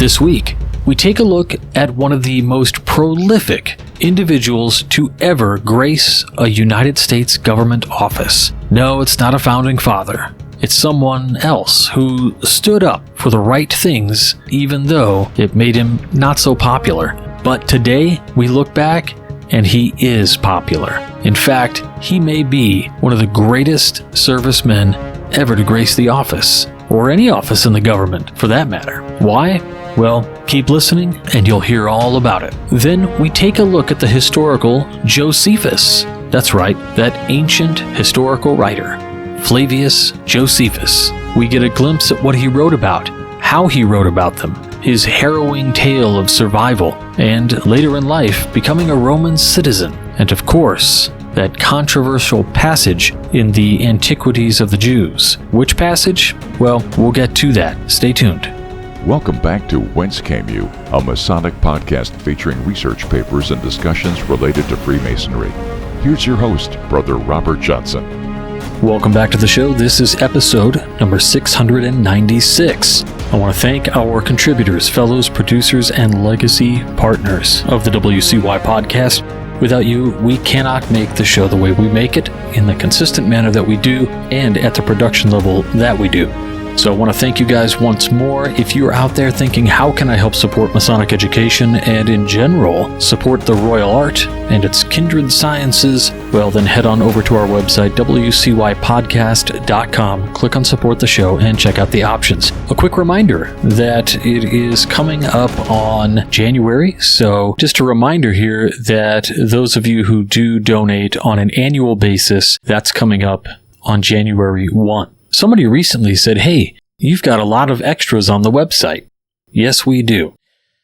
This week, we take a look at one of the most prolific individuals to ever grace a United States government office. No, it's not a founding father. It's someone else who stood up for the right things, even though it made him not so popular. But today, we look back and he is popular. In fact, he may be one of the greatest servicemen ever to grace the office, or any office in the government for that matter. Why? Well, keep listening and you'll hear all about it. Then we take a look at the historical Josephus. That's right, that ancient historical writer, Flavius Josephus. We get a glimpse at what he wrote about, how he wrote about them, his harrowing tale of survival, and later in life becoming a Roman citizen, and of course, that controversial passage in the Antiquities of the Jews. Which passage? Well, we'll get to that. Stay tuned. Welcome back to Whence Came You, a Masonic podcast featuring research papers and discussions related to Freemasonry. Here's your host, Brother Robert Johnson. Welcome back to the show. This is episode number 696. I want to thank our contributors, fellows, producers, and legacy partners of the WCY podcast. Without you, we cannot make the show the way we make it, in the consistent manner that we do, and at the production level that we do. So I want to thank you guys once more. If you're out there thinking, how can I help support Masonic education and in general support the Royal Art and its kindred sciences, well then head on over to our website, wcypodcast.com, click on support the show and check out the options. A quick reminder that it is coming up on January, so just a reminder here that those of you who do donate on an annual basis, that's coming up on January 1. Somebody recently said, hey, you've got a lot of extras on the website. Yes, we do.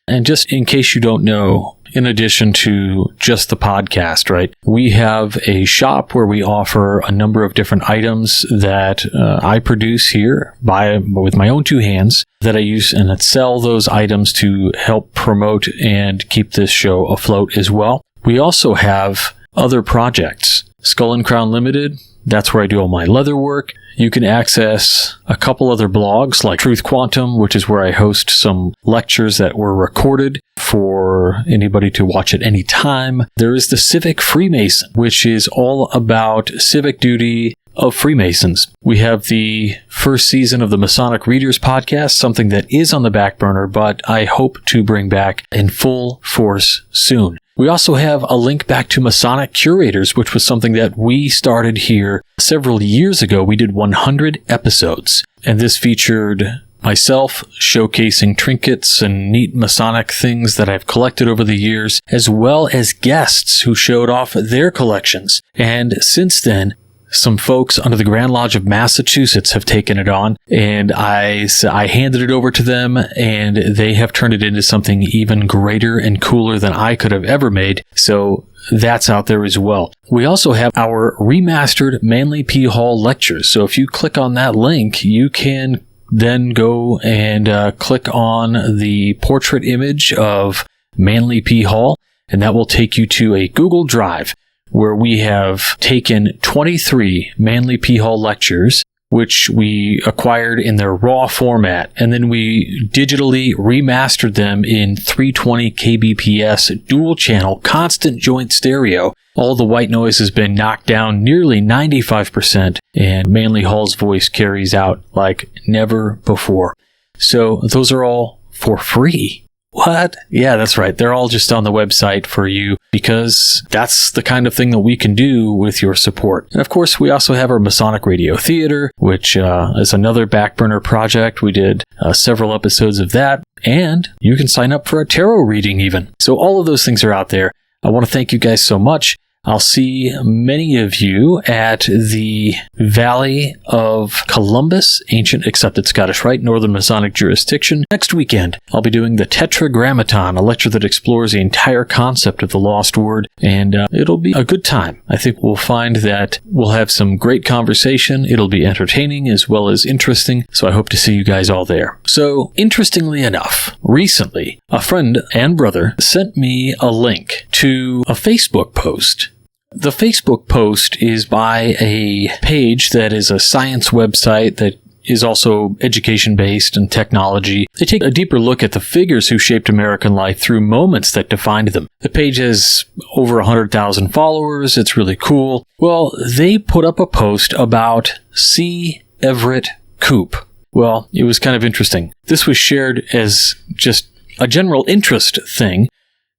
And just in case you don't know, in addition to just the podcast, right, we have a shop where we offer a number of different items that I produce here with my own two hands that I use and sell those items to help promote and keep this show afloat as well. We also have other projects. Skull and Crown Limited, that's where I do all my leather work. You can access a couple other blogs like Truth Quantum, which is where I host some lectures that were recorded for anybody to watch at any time. There is the Civic Freemason, which is all about civic duty of Freemasons. We have the first season of the Masonic Readers podcast, something that is on the back burner, but I hope to bring back in full force soon. We also have a link back to Masonic Curators, which was something that we started here several years ago. We did 100 episodes, and this featured myself showcasing trinkets and neat Masonic things that I've collected over the years, as well as guests who showed off their collections. And since then, some folks under the Grand Lodge of Massachusetts have taken it on, and I handed it over to them, and they have turned it into something even greater and cooler than I could have ever made. So that's out there as well. We also have our remastered Manly P. Hall lectures. So if you click on that link, you can then go and click on the portrait image of Manly P. Hall, and that will take you to a Google Drive, where we have taken 23 Manly P. Hall lectures, which we acquired in their raw format, and then we digitally remastered them in 320 kbps dual channel constant joint stereo. All the white noise has been knocked down nearly 95%, and Manly Hall's voice carries out like never before. So those are all for free. What? Yeah, that's right. They're all just on the website for you because that's the kind of thing that we can do with your support. And of course, we also have our Masonic Radio Theater, which is another back burner project. We did several episodes of that, and you can sign up for a tarot reading even. So all of those things are out there. I want to thank you guys so much. I'll see many of you at the Valley of Columbus, Ancient Accepted Scottish Rite, Northern Masonic Jurisdiction. Next weekend, I'll be doing the Tetragrammaton, a lecture that explores the entire concept of the lost word, and it'll be a good time. I think we'll find that we'll have some great conversation. It'll be entertaining as well as interesting, so I hope to see you guys all there. So, interestingly enough, recently, a friend and brother sent me a link to a Facebook post. The Facebook post is by a page that is a science website that is also education-based and technology. They take a deeper look at the figures who shaped American life through moments that defined them. The page has over 100,000 followers. It's really cool. Well, they put up a post about C. Everett Koop. Well, it was kind of interesting. This was shared as just a general interest thing,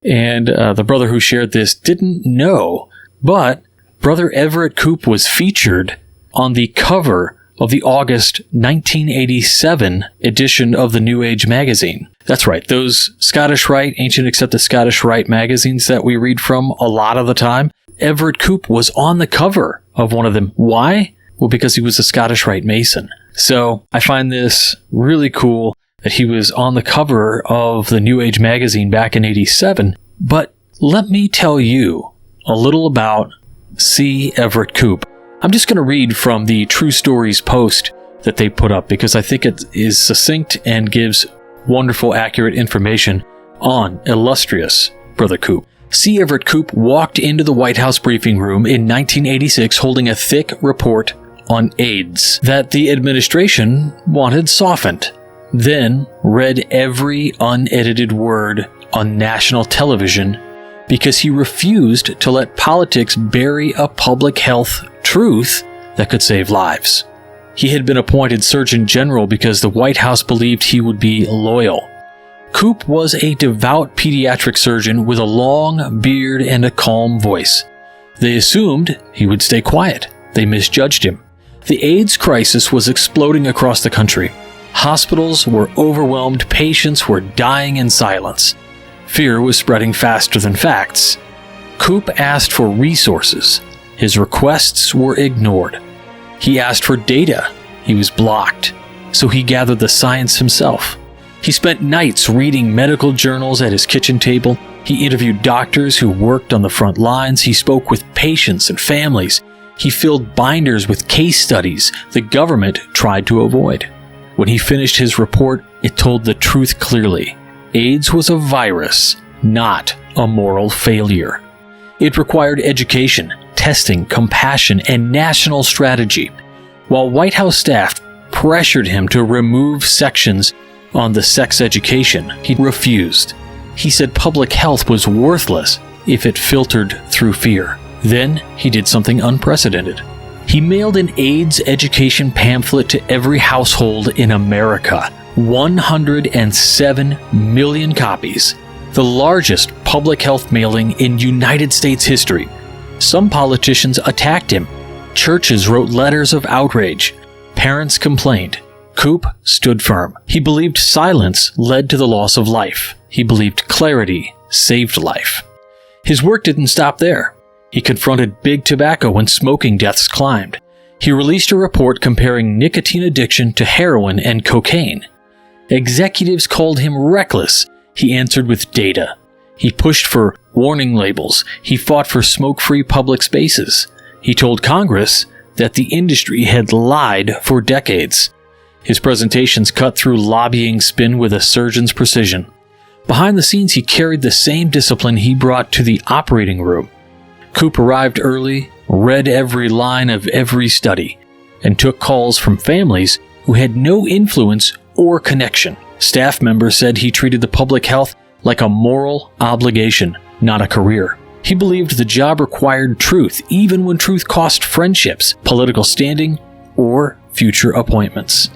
and the brother who shared this didn't know, but Brother Everett Koop was featured on the cover of the August 1987 edition of the New Age magazine. That's right, those Scottish Rite, Ancient Accepted Scottish Rite magazines that we read from a lot of the time. Everett Koop was on the cover of one of them. Why? Well, because he was a Scottish Rite Mason. So I find this really cool that he was on the cover of the New Age magazine back in 87. But let me tell you a little about C. Everett Koop. I'm just going to read from the True Stories post that they put up because I think it is succinct and gives wonderful, accurate information on illustrious Brother Koop. C. Everett Koop walked into the White House briefing room in 1986 holding a thick report on AIDS that the administration wanted softened, then read every unedited word on national television because he refused to let politics bury a public health truth that could save lives. He had been appointed Surgeon General because the White House believed he would be loyal. Koop was a devout pediatric surgeon with a long beard and a calm voice. They assumed he would stay quiet. They misjudged him. The AIDS crisis was exploding across the country. Hospitals were overwhelmed. Patients were dying in silence. Fear was spreading faster than facts. Koop asked for resources. His requests were ignored. He asked for data. He was blocked. So he gathered the science himself. He spent nights reading medical journals at his kitchen table. He interviewed doctors who worked on the front lines. He spoke with patients and families. He filled binders with case studies the government tried to avoid. When he finished his report, it told the truth clearly. AIDS was a virus, not a moral failure. It required education, testing, compassion, and national strategy. While White House staff pressured him to remove sections on the sex education, he refused. He said public health was worthless if it filtered through fear. Then he did something unprecedented. He mailed an AIDS education pamphlet to every household in America. 107 million copies. The largest public health mailing in United States history. Some politicians attacked him. Churches wrote letters of outrage. Parents complained. Koop stood firm. He believed silence led to the loss of life. He believed clarity saved life. His work didn't stop there. He confronted big tobacco when smoking deaths climbed. He released a report comparing nicotine addiction to heroin and cocaine. Executives called him reckless. He answered with data. He pushed for warning labels. He fought for smoke-free public spaces. He told Congress that the industry had lied for decades. His presentations cut through lobbying spin with a surgeon's precision. Behind the scenes, he carried the same discipline he brought to the operating room. Koop arrived early, read every line of every study, and took calls from families who had no influence or connection. Staff members said he treated the public health like a moral obligation, not a career. He believed the job required truth, even when truth cost friendships, political standing, or future appointments.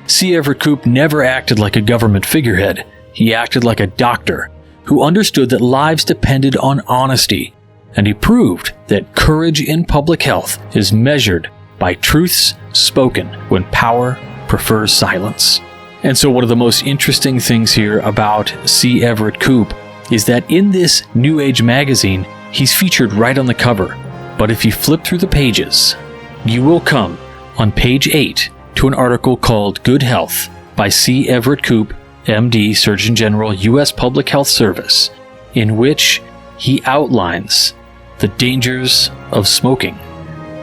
C. Everett Koop never acted like a government figurehead. He acted like a doctor who understood that lives depended on honesty, and he proved that courage in public health is measured by truths spoken when power prefers silence. And so one of the most interesting things here about C. Everett Koop is that in this New Age magazine, he's featured right on the cover. But if you flip through the pages, you will come on page 8 to an article called Good Health by C. Everett Koop, MD, Surgeon General, U.S. Public Health Service, in which he outlines the dangers of smoking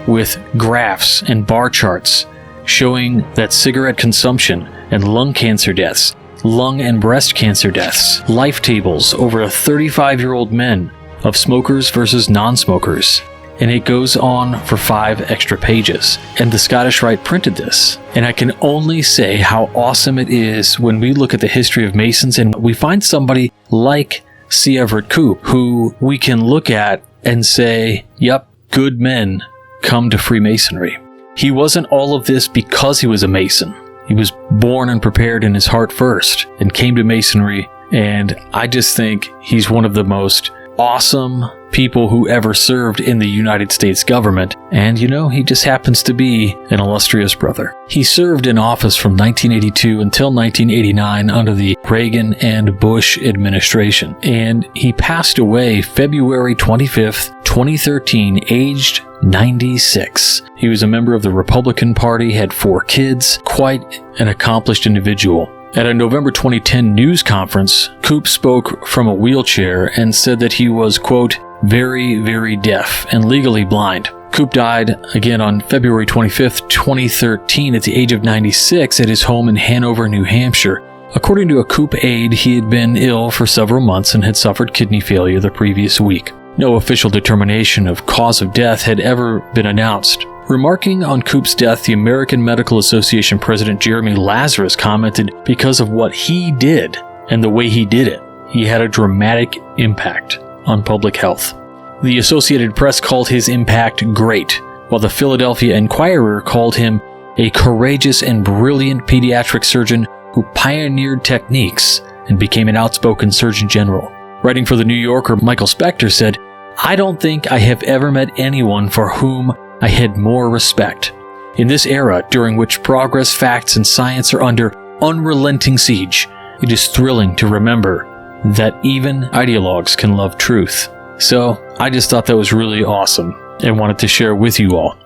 with graphs and bar charts showing that cigarette consumption and lung cancer deaths, lung and breast cancer deaths, life tables over 35-year-old men of smokers versus non-smokers, and it goes on for 5 extra pages. And the Scottish Rite printed this. And I can only say how awesome it is when we look at the history of Masons and we find somebody like C. Everett Koop, who we can look at and say, yep, good men come to Freemasonry. He wasn't all of this because he was a Mason. He was born and prepared in his heart first and came to Masonry, and I just think he's one of the most awesome people who ever served in the United States government, and he just happens to be an illustrious brother. He served in office from 1982 until 1989 under the Reagan and Bush administration, and he passed away February 25th, 2013, aged 96. He was a member of the Republican Party, had 4 kids, quite an accomplished individual. At a November 2010 news conference, Koop spoke from a wheelchair and said that he was, quote, very, very deaf and legally blind. Koop died again on February 25th, 2013 at the age of 96 at his home in Hanover, New Hampshire. According to a Koop aide, he had been ill for several months and had suffered kidney failure the previous week. No official determination of cause of death had ever been announced. Remarking on Koop's death, the American Medical Association President Jeremy Lazarus commented, because of what he did and the way he did it, he had a dramatic impact on public health. The Associated Press called his impact great, while the Philadelphia Inquirer called him a courageous and brilliant pediatric surgeon who pioneered techniques and became an outspoken Surgeon General. Writing for The New Yorker, Michael Spector said, "I don't think I have ever met anyone for whom I had more respect. In this era, during which progress, facts, and science are under unrelenting siege, it is thrilling to remember that even ideologues can love truth." So, I just thought that was really awesome and wanted to share with you all.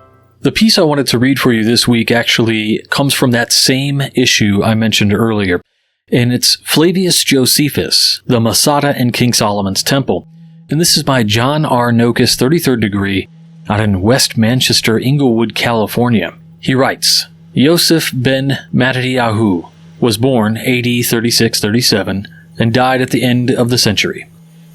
The piece I wanted to read for you this week actually comes from that same issue I mentioned earlier, and it's Flavius Josephus, the Masada in King Solomon's Temple. And this is by John R. Nokus, 33rd degree, out in West Manchester, Inglewood, California. He writes, Yosef ben Mattityahu was born AD 36-37 and died at the end of the century.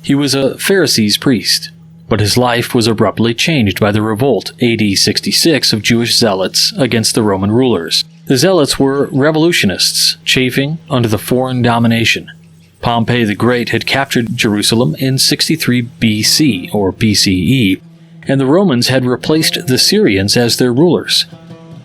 He was a Pharisees priest, but his life was abruptly changed by the revolt AD 66 of Jewish zealots against the Roman rulers. The zealots were revolutionists, chafing under the foreign domination. Pompey the Great had captured Jerusalem in 63 BC or BCE, and the Romans had replaced the Syrians as their rulers.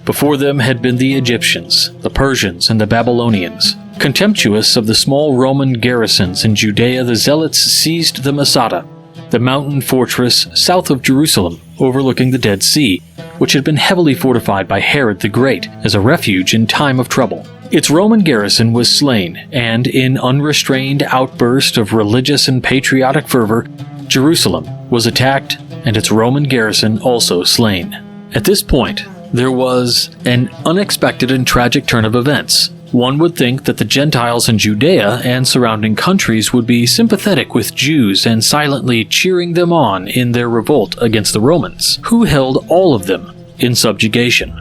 Before them had been the Egyptians, the Persians, and the Babylonians. Contemptuous of the small Roman garrisons in Judea, the Zealots seized the Masada, the mountain fortress south of Jerusalem, overlooking the Dead Sea, which had been heavily fortified by Herod the Great as a refuge in time of trouble. Its Roman garrison was slain, and in unrestrained outburst of religious and patriotic fervor, Jerusalem was attacked and its Roman garrison also slain. At this point, there was an unexpected and tragic turn of events. One would think that the Gentiles in Judea and surrounding countries would be sympathetic with Jews and silently cheering them on in their revolt against the Romans, who held all of them in subjugation.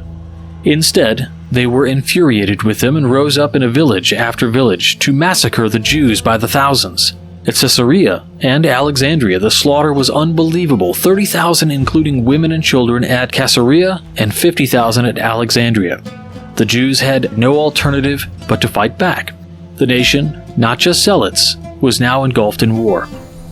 Instead, they were infuriated with them and rose up in a village after village to massacre the Jews by the thousands. At Caesarea and Alexandria, the slaughter was unbelievable, 30,000 including women and children at Caesarea and 50,000 at Alexandria. The Jews had no alternative but to fight back. The nation, not just zealots, was now engulfed in war.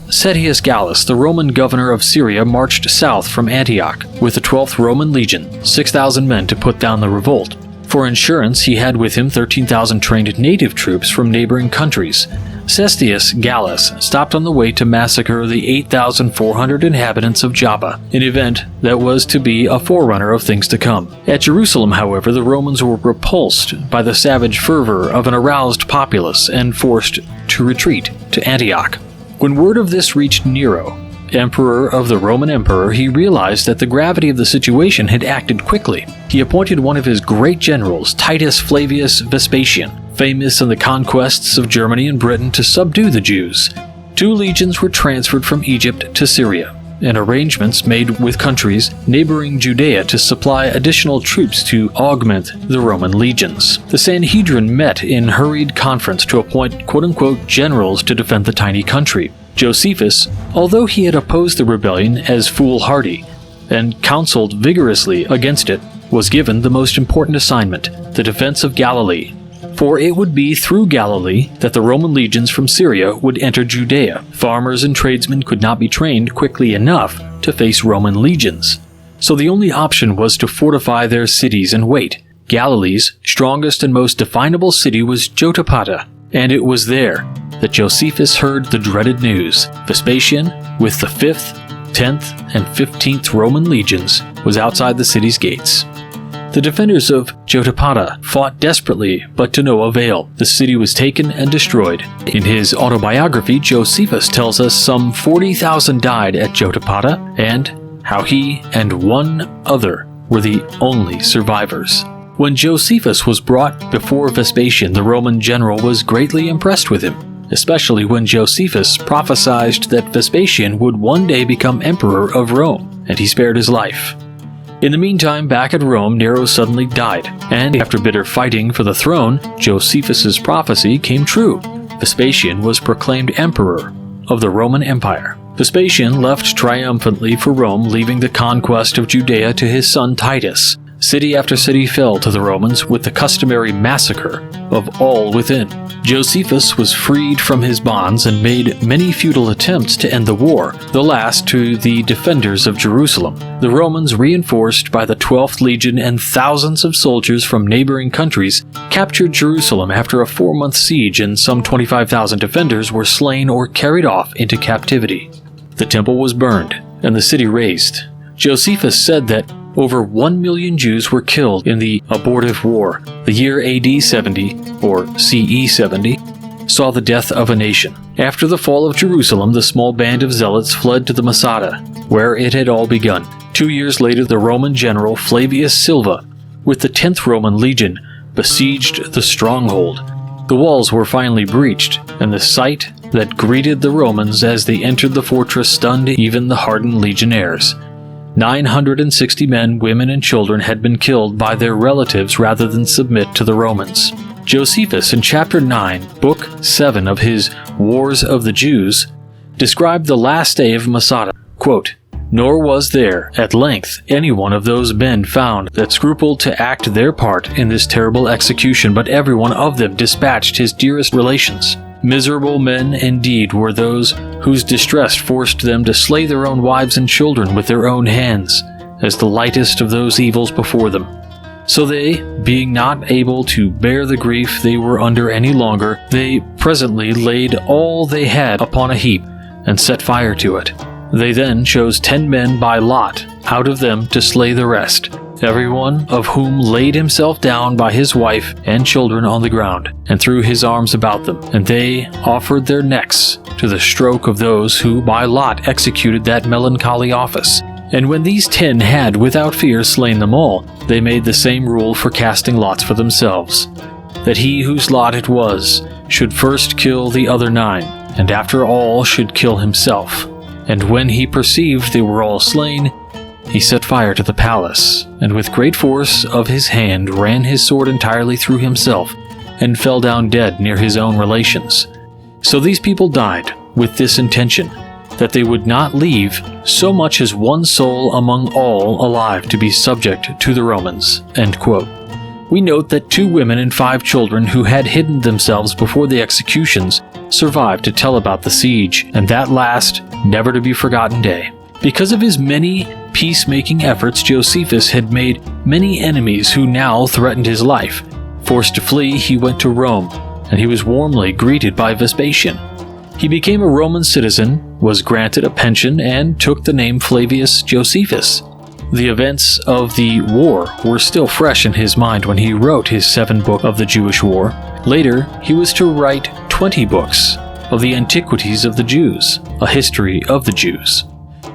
Cetius Gallus, the Roman governor of Syria, marched south from Antioch with the 12th Roman Legion, 6,000 men to put down the revolt. For insurance, he had with him 13,000 trained native troops from neighboring countries. Cestius Gallus stopped on the way to massacre the 8,400 inhabitants of Joppa, an event that was to be a forerunner of things to come. At Jerusalem, however, the Romans were repulsed by the savage fervor of an aroused populace and forced to retreat to Antioch. When word of this reached Nero, Emperor of the Roman Empire, he realized that the gravity of the situation had acted quickly. He appointed one of his great generals, Titus Flavius Vespasian, famous in the conquests of Germany and Britain, to subdue the Jews. 2 legions were transferred from Egypt to Syria, and arrangements made with countries neighboring Judea to supply additional troops to augment the Roman legions. The Sanhedrin met in hurried conference to appoint quote-unquote generals to defend the tiny country. Josephus, although he had opposed the rebellion as foolhardy, and counseled vigorously against it, was given the most important assignment, the defense of Galilee. For it would be through Galilee that the Roman legions from Syria would enter Judea. Farmers and tradesmen could not be trained quickly enough to face Roman legions. So the only option was to fortify their cities and wait. Galilee's strongest and most definable city was Jotapata, and it was there that Josephus heard the dreaded news. Vespasian, with the 5th, 10th, and 15th Roman legions, was outside the city's gates. The defenders of Jotapata fought desperately, but to no avail. The city was taken and destroyed. In his autobiography, Josephus tells us some 40,000 died at Jotapata, and how he and one other were the only survivors. When Josephus was brought before Vespasian, the Roman general was greatly impressed with him, especially when Josephus prophesied that Vespasian would one day become emperor of Rome, and he spared his life. In the meantime, back at Rome, Nero suddenly died, and after bitter fighting for the throne, Josephus's prophecy came true. Vespasian was proclaimed emperor of the Roman Empire. Vespasian left triumphantly for Rome, leaving the conquest of Judea to his son Titus. City after city fell to the Romans with the customary massacre of all within. Josephus was freed from his bonds and made many futile attempts to end the war, the last to the defenders of Jerusalem. The Romans, reinforced by the 12th Legion and thousands of soldiers from neighboring countries, captured Jerusalem after a 4-month siege, and some 25,000 defenders were slain or carried off into captivity. The temple was burned and the city razed. Josephus said that over 1 million Jews were killed in the abortive war. The year AD 70, or CE 70, saw the death of a nation. After the fall of Jerusalem, the small band of zealots fled to the Masada, where it had all begun. 2 years later, the Roman general Flavius Silva, with the 10th Roman Legion, besieged the stronghold. The walls were finally breached, and the sight that greeted the Romans as they entered the fortress stunned even the hardened legionnaires. 960 men, women, and children had been killed by their relatives rather than submit to the Romans. Josephus, in chapter 9, book 7 of his Wars of the Jews, described the last day of Masada. Quote, "Nor was there, at length, any one of those men found that scrupled to act their part in this terrible execution, but every one of them dispatched his dearest relations. Miserable men indeed were those whose distress forced them to slay their own wives and children with their own hands, as the lightest of those evils before them. So they, being not able to bear the grief they were under any longer, they presently laid all they had upon a heap, and set fire to it. They then chose 10 men by lot out of them to slay the rest, every one of whom laid himself down by his wife and children on the ground, and threw his arms about them, and they offered their necks to the stroke of those who by lot executed that melancholy office. And when these 10 had without fear slain them all, they made the same rule for casting lots for themselves, that he whose lot it was should first kill the other 9, and after all should kill himself. And when he perceived they were all slain, he set fire to the palace, and with great force of his hand ran his sword entirely through himself, and fell down dead near his own relations. So these people died with this intention, that they would not leave so much as one soul among all alive to be subject to the Romans." End quote. We note that 2 women and 5 children who had hidden themselves before the executions survived to tell about the siege, and that last, never-to-be-forgotten day. Because of his many peacemaking efforts, Josephus had made many enemies who now threatened his life. Forced to flee, he went to Rome, and he was warmly greeted by Vespasian. He became a Roman citizen, was granted a pension, and took the name Flavius Josephus. The events of the war were still fresh in his mind when he wrote his 7th book of the Jewish War. Later, he was to write 20 books of the antiquities of the Jews, a history of the Jews.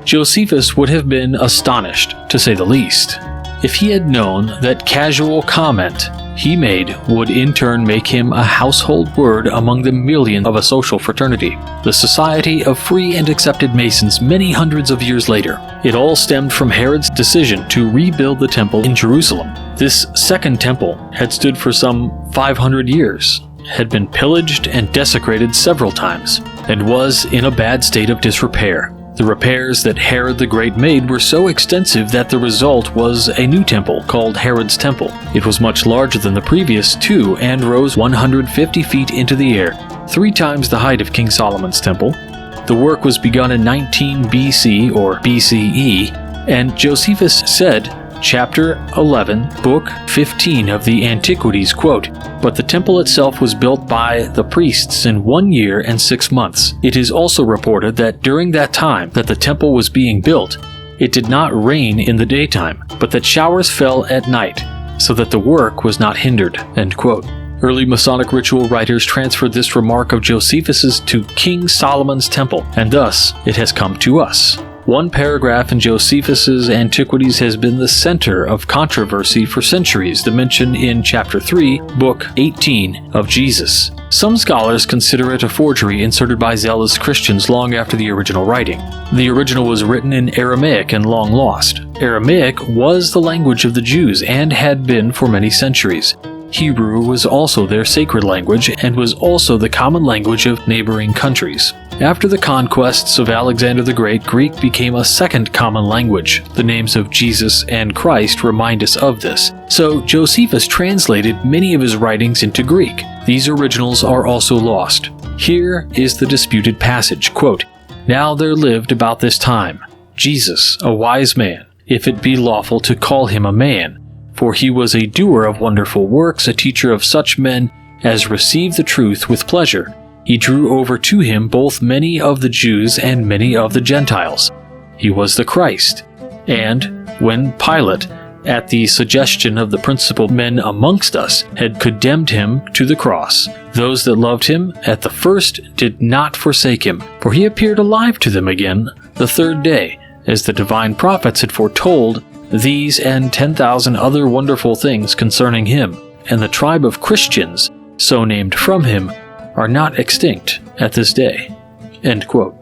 Josephus would have been astonished, to say the least, if he had known that casual comment he made would in turn make him a household word among the millions of a social fraternity, the Society of Free and Accepted Masons, many hundreds of years later. It all stemmed from Herod's decision to rebuild the temple in Jerusalem. This second temple had stood for some 500 years, had been pillaged and desecrated several times, and was in a bad state of disrepair. The repairs that Herod the Great made were so extensive that the result was a new temple called Herod's Temple. It was much larger than the previous two and rose 150 feet into the air, 3 times the height of King Solomon's temple. The work was begun in 19 BC or BCE, and Josephus said, Chapter 11, Book 15 of the Antiquities, quote, "But the temple itself was built by the priests in 1 year and 6 months. It is also reported that during that time that the temple was being built, it did not rain in the daytime, but that showers fell at night, so that the work was not hindered." End quote. Early Masonic ritual writers transferred this remark of Josephus's to King Solomon's temple, and thus it has come to us. One paragraph in Josephus's Antiquities has been the center of controversy for centuries, the mention in Chapter 3, Book 18 of Jesus. Some scholars consider it a forgery inserted by zealous Christians long after the original writing. The original was written in Aramaic and long lost. Aramaic was the language of the Jews and had been for many centuries. Hebrew was also their sacred language and was also the common language of neighboring countries. After the conquests of Alexander the Great, Greek became a second common language. The names of Jesus and Christ remind us of this. So Josephus translated many of his writings into Greek. These originals are also lost. Here is the disputed passage, quote, "Now there lived about this time Jesus, a wise man, if it be lawful to call him a man, for he was a doer of wonderful works, a teacher of such men as receive the truth with pleasure. He drew over to him both many of the Jews and many of the Gentiles. He was the Christ. And when Pilate, at the suggestion of the principal men amongst us, had condemned him to the cross, those that loved him at the first did not forsake him, for he appeared alive to them again the 3rd day, as the divine prophets had foretold these and 10,000 other wonderful things concerning him, and the tribe of Christians, so named from him, are not extinct at this day." End quote.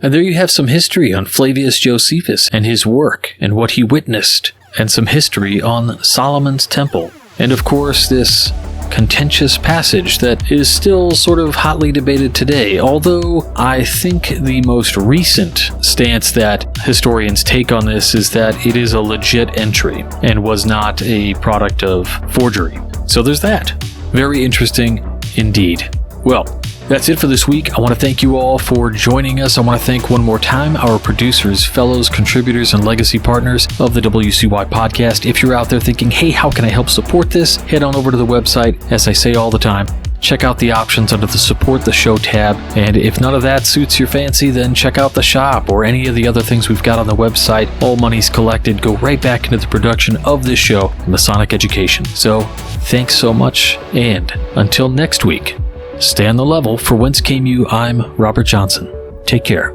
And there you have some history on Flavius Josephus and his work and what he witnessed, and some history on Solomon's temple, and of course this contentious passage that is still sort of hotly debated today, although I think the most recent stance that historians take on this is that it is a legit entry and was not a product of forgery. So there's that. Very interesting indeed. Well, that's it for this week. I want to thank you all for joining us. I want to thank one more time our producers, fellows, contributors, and legacy partners of the WCY podcast. If you're out there thinking, hey, how can I help support this? Head on over to the website. As I say all the time, check out the options under the Support the Show tab. And if none of that suits your fancy, then check out the shop or any of the other things we've got on the website. All monies collected go right back into the production of this show, Masonic Education. So thanks so much. And until next week, stay on the level. For Whence Came You, I'm Robert Johnson. Take care.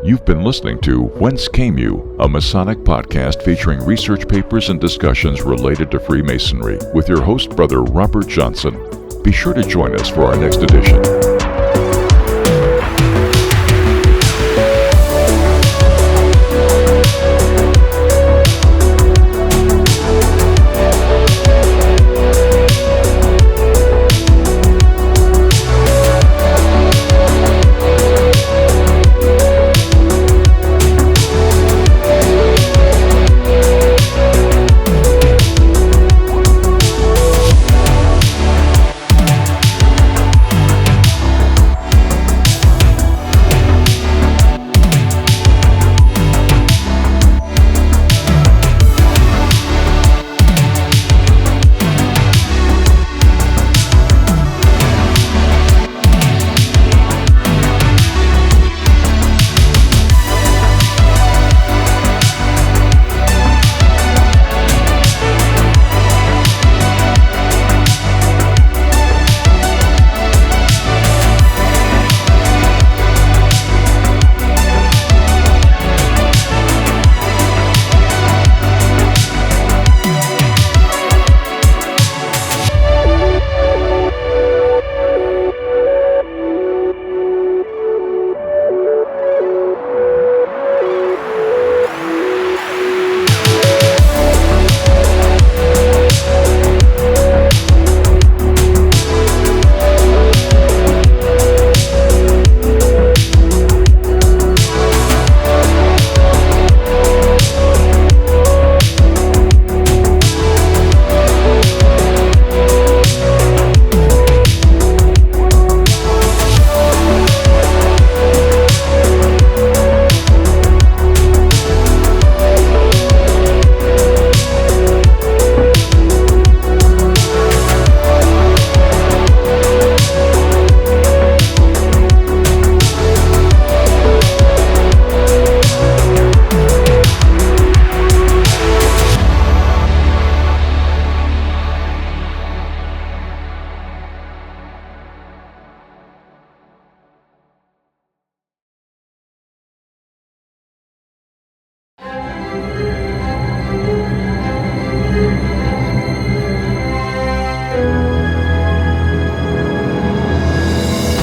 You've been listening to Whence Came You, a Masonic podcast featuring research papers and discussions related to Freemasonry with your host, Brother Robert Johnson. Be sure to join us for our next edition.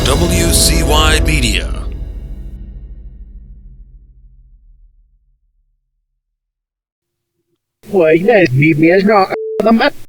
WCY Media. Why, that BBS not the map.